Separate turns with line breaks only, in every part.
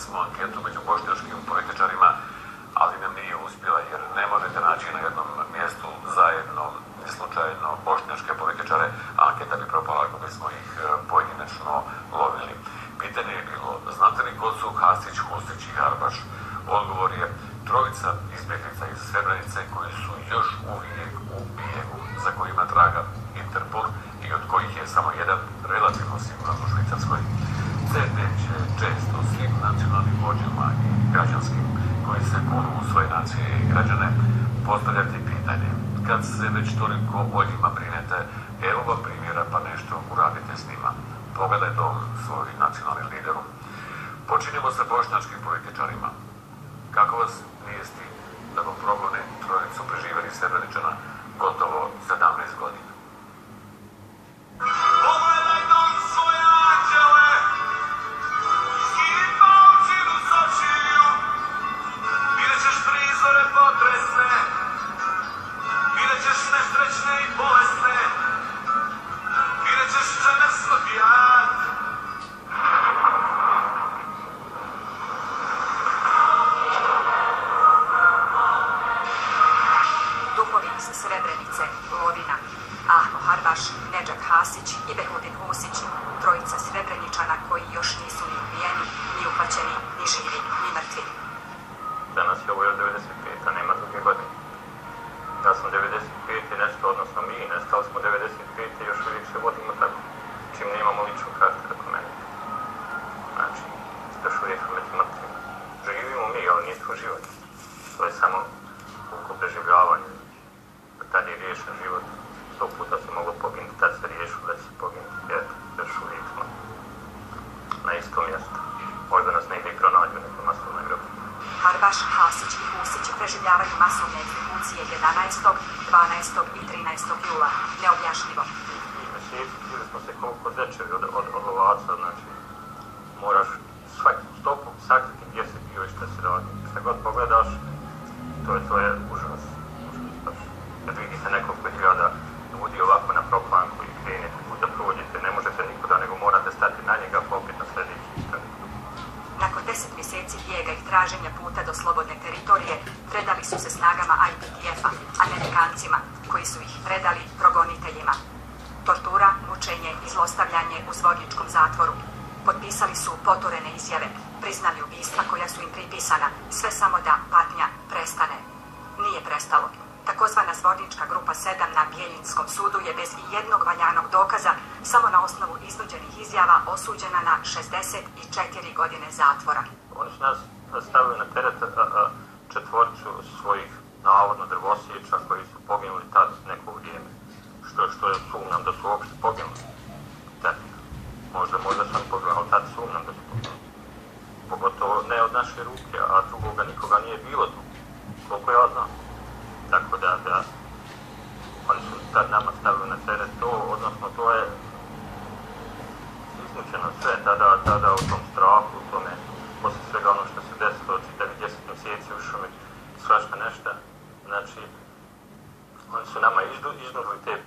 smo anketu među bošnjačkim političarima, ali nam nije uspjela jer ne možete naći na jednom mjestu zajedno, ni slučajno, bošnjačke političare. Anketa bi propala ako bismo ih pojedinačno lovili. Pitanje je bilo, znate li ko su Hasić, Husić i Harbaš? Odgovor je trojica izbjeglica iz Srebrenice koji su još uvijek u bijegu, za kojima traga Interpol i od kojih je samo jedan relativno siguran u Švicarskoj. CD će često svim nacionalnim vođama i građanskim koji se kunu u svoje nacije i građane postavljati pitanje. Kad se već toliko o njima brinete, evo vam primjera pa nešto uradite s njima. Pogledaj dom svoj nacionalni lideru. Počinjemo sa bošnjačkim političarima. Kako vas nije stid da vam progone trojicu preživjeli Srebreničana gotovo 17 godina?
Pogledaj dom svoje anđele, skipa očinu sočiju, vidjet ćeš prizore potresne, vidjet ćeš nesrećne i bolesne, vidjet ćeš čemersnog jad.
Duhovi iz Srebrenice, Lovina, Aho Harbaš, Nedžad Hasić i Behudin Husić, trojica Srebreničana koji još nisu ni ubijeni, ni uhvaćeni, ni živi, ni mrtvi.
Danas je ovo još 95, a nema druge godine. Ja sam 95. nešto, odnosno mi nestali smo 95. i još uvijek se vodimo tako, čim nemamo ličnu kartu dokumenta. Znači, još uvijek smo među mrtvima. Živimo mi, ali nismo život. To je samo puko preživljavanje. Tad je riješen život. 100 puta se moglo poginuti, tad se riješilo da će se poginuti. Eto, još uvijek smo na istom mjestu. Možda nas negdje i pronađu neku masovnoj grobi.
Harbaš, Hasić i Husić preživljavaju masovne egzekucije 11., 12. i 13. jula. Neobjašnjivo.
Mjeseci čuli smo se koliko zečevi od lovaca, znači moraš svaki stopu sakriti gdje si bio i šta si radi. Šta god pogledaš, to je užas. Kad vidite nekoliko hiljada ljudi ovako na proplanku i krenete kuda prođete, ne možete nikuda, nego morate stati na njega pa opet na sljedeći.
Nakon 10 mjeseci bijega i traženja puta do slobodne teritorije, predali su se snagama IPTF-a, Amerikancima, koji su ih predali progoniteljima. Tortura, mučenje i zlostavljanje u zvorničkom zatvoru. Potpisali su poturene izjave, priznali ubistva koja su im pripisana, sve samo da patnja prestane. Nije prestalo. Takozvana zvornička grupa 7 na Bijeljinskom sudu je bez ijednog valjanog dokaza, samo na osnovu iznuđenih izjava, osuđena na 64 godine zatvora.
Oni su nas stavili na teret četvoricu svojih navodno drvosječa koji su poginuli tad neko vrijeme. Što je sumnjam da su uopšte poginuli. Tad. Možda sam poginuli, ali tad sumnjam da su poginuli. Pogotovo ne od naše ruke, a drugoga nikoga nije bilo tu. Koliko ja znam. Tako da oni su tad nama stavili na teret to, odnosno to je iznučeno sve tada u tom strahu, u tome, poslije svega ono što se desilo, čitavi 10 mjeseci u šumi, svašta nešto. Znači, oni su nama iznudili te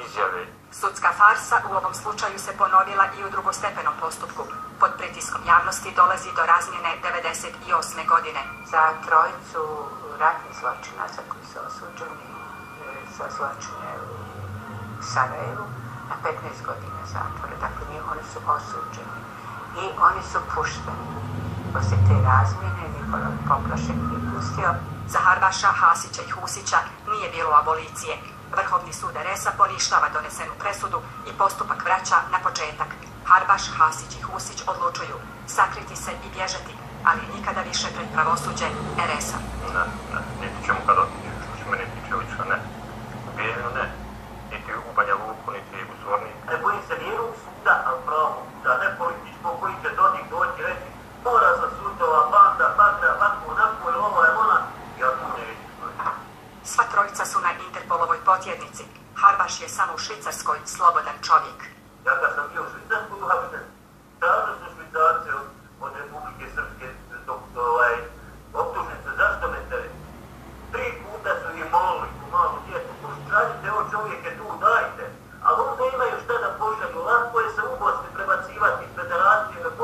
izjave.
Sudska farsa u ovom slučaju se ponovila i u drugostepenom postupku. Pod pritiskom javnosti dolazi do razmjene 98. godine.
Za trojicu ratnih zločinaca koji su osuđeni za zločine u Sarajevu na 15 godina zatvora. Dakle, oni su osuđeni i oni su pušteni. Poslije te razmjene Nikola Poplašek je pustio.
Za Harbaša, Hasića i Husića nije bilo abolicije. Vrhovni sud RS-a poništava donesenu presudu i postupak vraća na početak. Harbaš, Hasić i Husić odlučuju sakriti se i bježati, ali nikada više pred pravosuđe RS-a.
Ne, niti ćemo kad otići, što će mene tiče lično, ne. U Bijeljinu ne, niti u Banja Luku, niti u Zvornik.
Ne bojim se vjeru suda, ali pravo, da ne političko koji će Dodik doći reći mora za sudova, banda, ovako, onako, ili ovo je ona, ja tu neću.
Sva trojica su na Interpolovoj potjednici. Harbaš je samo u Švicarskoj slobodan čovjek.
Ja kad sam bio u Švicarskoj uhapšen, tražili su Švicarce od Republike Srpske optužnice, zašto me tereti? 3 puta su ih molili, tu malu djecu, poštražite, ovo čovjeke tu dajte, ali onda imaju šta da pošalju, lako je se u Bosni prebacivati iz federacije, kako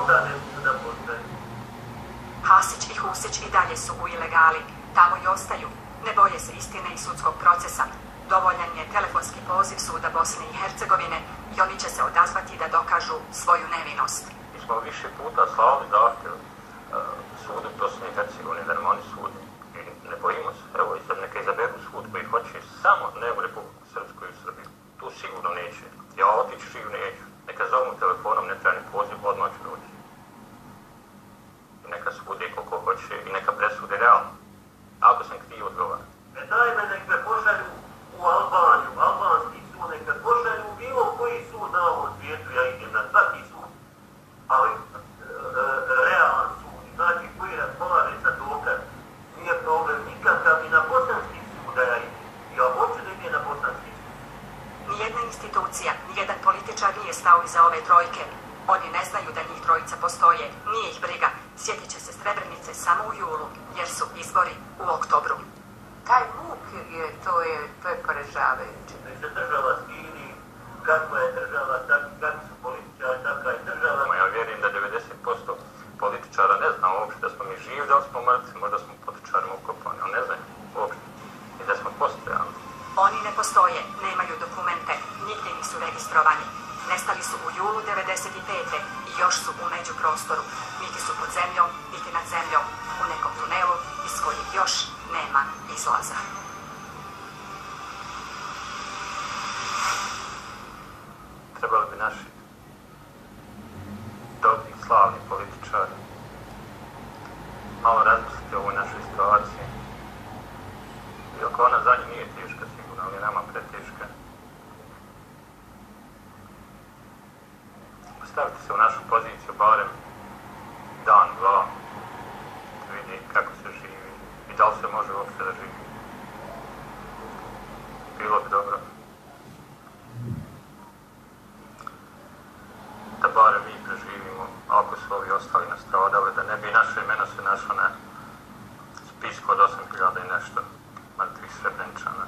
suda ne mogu da postaju.
Hasić i Husić i dalje su u ilegali, tamo i ostaju. Ne boje se istine i sudskog procesa. Dovoljan je telefonski poziv suda Bosne i Hercegovine i oni će se odazvati da dokažu svoju nevinost.
Mi smo više puta slali zahtjev sudu Bosne i Hercegovine da nam oni sudi. I ne bojimo se, evo i sad neka izaberu sud koji hoće samo ne u Republiku Srpsku i u Srbiju. Tu sigurno neće. Ja otići živ neću. Neka zovnu telefonom, ne treba ni poziv, odmah ću doći. I neka sude koliko hoće i neka presude realno. Ako sam kriv, odgovaram.
Daj me nek me pošalju u Albaniju, albanski sud, nek me pošalju u bilo koji sud na ovom svijetu, ja idem na svaki sud. Ali realan sud, znači koji raspolaže sa dokaz, nije problem nikakav i na bosanski sud da ja idem. Ja hoću da idem na bosanski sud.
Nijedna institucija, nijedan političar nije stao iza ove trojke. Oni ne znaju da njih trojica postoje, nije ih briga. Sjetit će se Srebrenice samo u julu, jer su izbori u oktobru.
Taj muk to je poražavajuće.
Nek se država stidi, kakva je država, kakvi su političari, takva je država.
Ja vjerujem da 90% političara ne zna uopšte da smo mi živi, da li smo mrtvi, možda smo političarima ukopani, ali ne znaju uopšte i da smo postojali.
Oni ne postoje, nemaju dokumente, nigdje nisu registrovani. Nestali su u julu 95. i još su u međuprostoru. Niti su pod zemljom, niti nad zemljom, u nekom tunelu iz kojeg još nema izlaza.
Trebali bi naši dobri, slavni političari malo razmisliti o ovoj našoj situaciji. Iako ona za njih nije teška sigurno, ali je nama preteška. Stavite se u našu poziciju barem dan, dva, da vidi kako se živi i da li se može uopšte da živi. Bilo bi dobro da barem mi preživimo, ako su ovi ostali nastradali, da ne bi naše imena se našlo na spisku od 8.000 i nešto mrtvih Srebreničana.